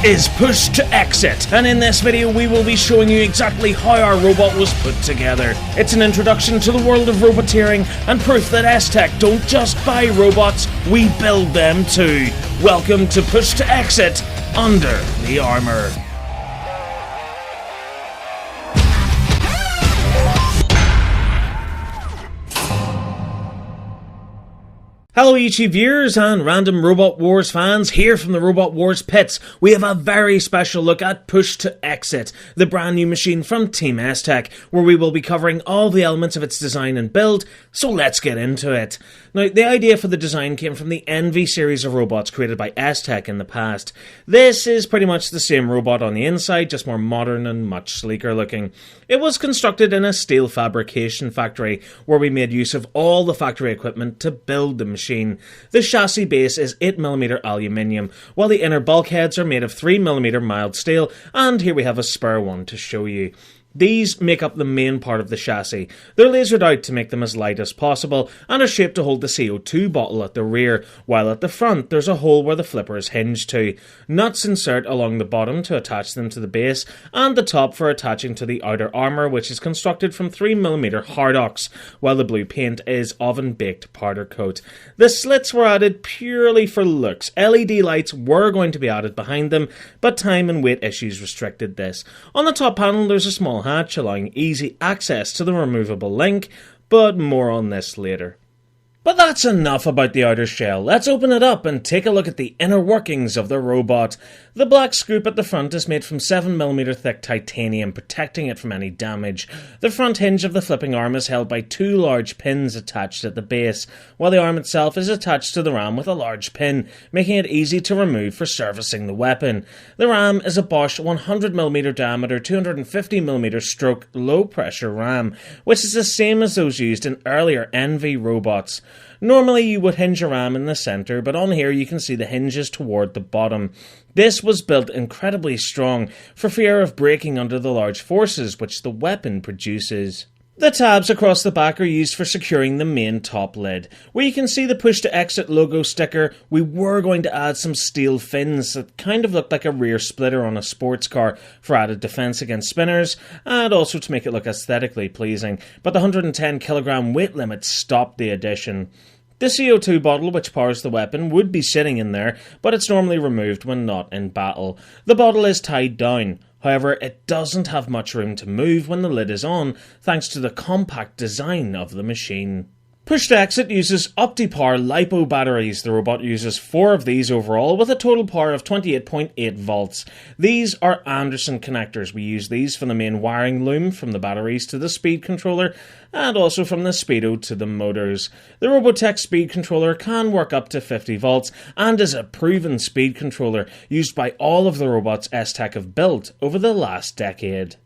This is Push to Exit, and in this video we will be showing you exactly how our robot was put together. It's an introduction to the world of roboteering and proof that S-Tech don't just buy robots, we build them too. Welcome to Push to Exit, Under the Armour. Hello YouTube viewers and random Robot Wars fans, here from the Robot Wars pits. We have a very special look at Push to Exit, the brand new machine from Team S-Tech, where we will be covering all the elements of its design and build, so let's get into it. Now, the idea for the design came from the Envy series of robots created by S-Tech in the past. This is pretty much the same robot on the inside, just more modern and much sleeker looking. It was constructed in a steel fabrication factory, where we made use of all the factory equipment to build the machine. The chassis base is 8mm aluminium, while the inner bulkheads are made of 3mm mild steel, and here we have a spare one to show you. These make up the main part of the chassis. They're lasered out to make them as light as possible and are shaped to hold the CO2 bottle at the rear, while at the front there's a hole where the flipper is hinged to. Nuts insert along the bottom to attach them to the base, and the top for attaching to the outer armour, which is constructed from 3mm hardox, while the blue paint is oven-baked powder coat. The slits were added purely for looks. LED lights were going to be added behind them, but time and weight issues restricted this. On the top panel there's a small hatch allowing easy access to the removable link, but more on this later. But that's enough about the outer shell. Let's open it up and take a look at the inner workings of the robot. The black scoop at the front is made from 7mm thick titanium, protecting it from any damage. The front hinge of the flipping arm is held by two large pins attached at the base, while the arm itself is attached to the ram with a large pin, making it easy to remove for servicing the weapon. The ram is a Bosch 100mm diameter 250mm stroke low pressure ram, which is the same as those used in earlier Envy robots. Normally you would hinge a ram in the centre, but on here you can see the hinges toward the bottom. This was built incredibly strong for fear of breaking under the large forces which the weapon produces. The tabs across the back are used for securing the main top lid. Where you can see the Push to Exit logo sticker, we were going to add some steel fins that kind of looked like a rear splitter on a sports car for added defence against spinners, and also to make it look aesthetically pleasing, but the 110kg weight limit stopped the addition. The CO2 bottle which powers the weapon would be sitting in there, but it's normally removed when not in battle. The bottle is tied down. However, it doesn't have much room to move when the lid is on, thanks to the compact design of the machine. Push to Exit uses OptiPower LiPo batteries. The robot uses 4 of these overall, with a total power of 28.8 volts. These are Anderson connectors. We use these for the main wiring loom, from the batteries to the speed controller, and also from the speedo to the motors. The Robotech speed controller can work up to 50 volts, and is a proven speed controller used by all of the robots S-Tech have built over the last decade.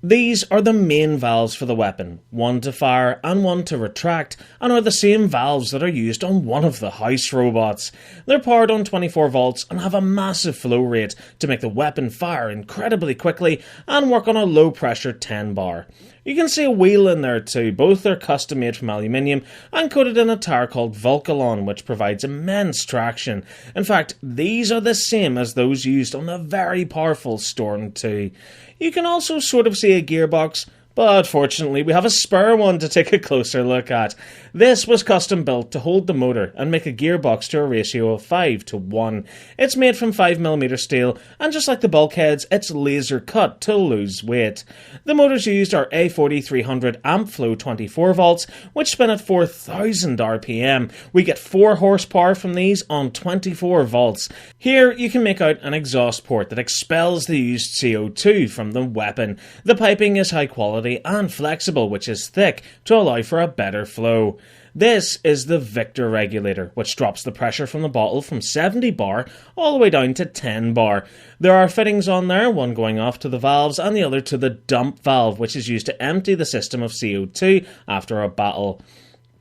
These are the main valves for the weapon, one to fire and one to retract, and are the same valves that are used on one of the house robots. They're powered on 24 volts and have a massive flow rate to make the weapon fire incredibly quickly and work on a low pressure 10 bar. You can see a wheel in there too. Both are custom made from aluminium and coated in a tire called Votesaxon, which provides immense traction. In fact, these are the same as those used on the very powerful Storm 2. You can also sort of see a gearbox, but fortunately we have a spare one to take a closer look at. This was custom built to hold the motor and make a gearbox to a ratio of 5:1. It's made from 5mm steel, and just like the bulkheads, it's laser cut to lose weight. The motors used are A40-300 amp flow 24 volts, which spin at 4,000 RPM. We get 4 horsepower from these on 24 volts. Here you can make out an exhaust port that expels the used CO2 from the weapon. The piping is high quality and flexible, which is thick to allow for a better flow. This is the Victor regulator, which drops the pressure from the bottle from 70 bar all the way down to 10 bar. There are fittings on there, one going off to the valves and the other to the dump valve, which is used to empty the system of CO2 after a battle.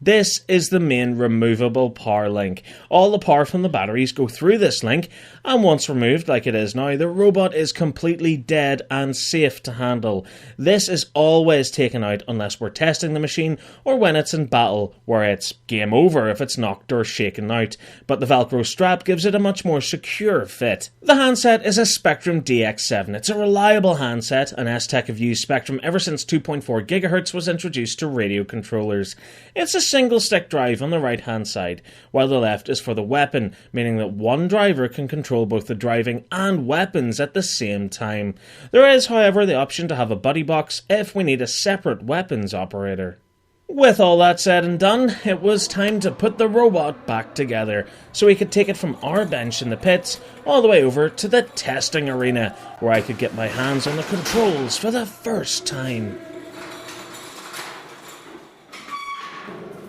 This is the main removable power link. All the power from the batteries go through this link, and once removed, like it is now, the robot is completely dead and safe to handle. This is always taken out unless we're testing the machine or when it's in battle, where it's game over if it's knocked or shaken out, but the Velcro strap gives it a much more secure fit. The handset is a Spectrum DX7. It's a reliable handset, and S-Tech have used Spectrum ever since 2.4 GHz was introduced to radio controllers. It's a single stick drive on the right hand side, while the left is for the weapon, meaning that one driver can control both the driving and weapons at the same time. There is, however, the option to have a buddy box if we need a separate weapons operator. With all that said and done, it was time to put the robot back together, so we could take it from our bench in the pits all the way over to the testing arena, where I could get my hands on the controls for the first time.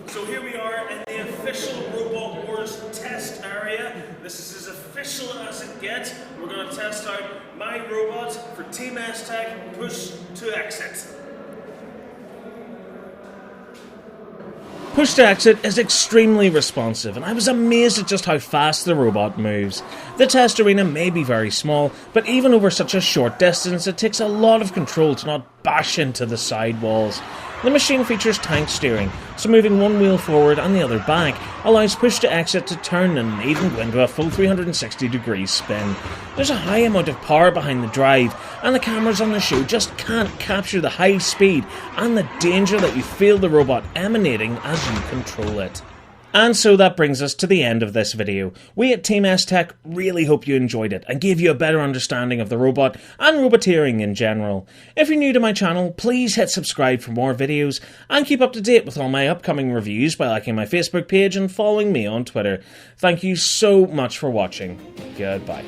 So here we are in the official Robot Wars test area. This is as official as it gets. We're going to test out my robot for Team S-Tech Push to Exit. Push to Exit is extremely responsive, and I was amazed at just how fast the robot moves. The test arena may be very small, but even over such a short distance, it takes a lot of control to not bash into the side walls. The machine features tank steering, so moving one wheel forward and the other back allows Push to Exit to turn and even go into a full 360-degree spin. There's a high amount of power behind the drive, and the cameras on the show just can't capture the high speed and the danger that you feel the robot emanating as you control it. And so that brings us to the end of this video. We at Team S-Tech really hope you enjoyed it and gave you a better understanding of the robot and roboteering in general. If you're new to my channel, please hit subscribe for more videos and keep up to date with all my upcoming reviews by liking my Facebook page and following me on Twitter. Thank you so much for watching. Goodbye.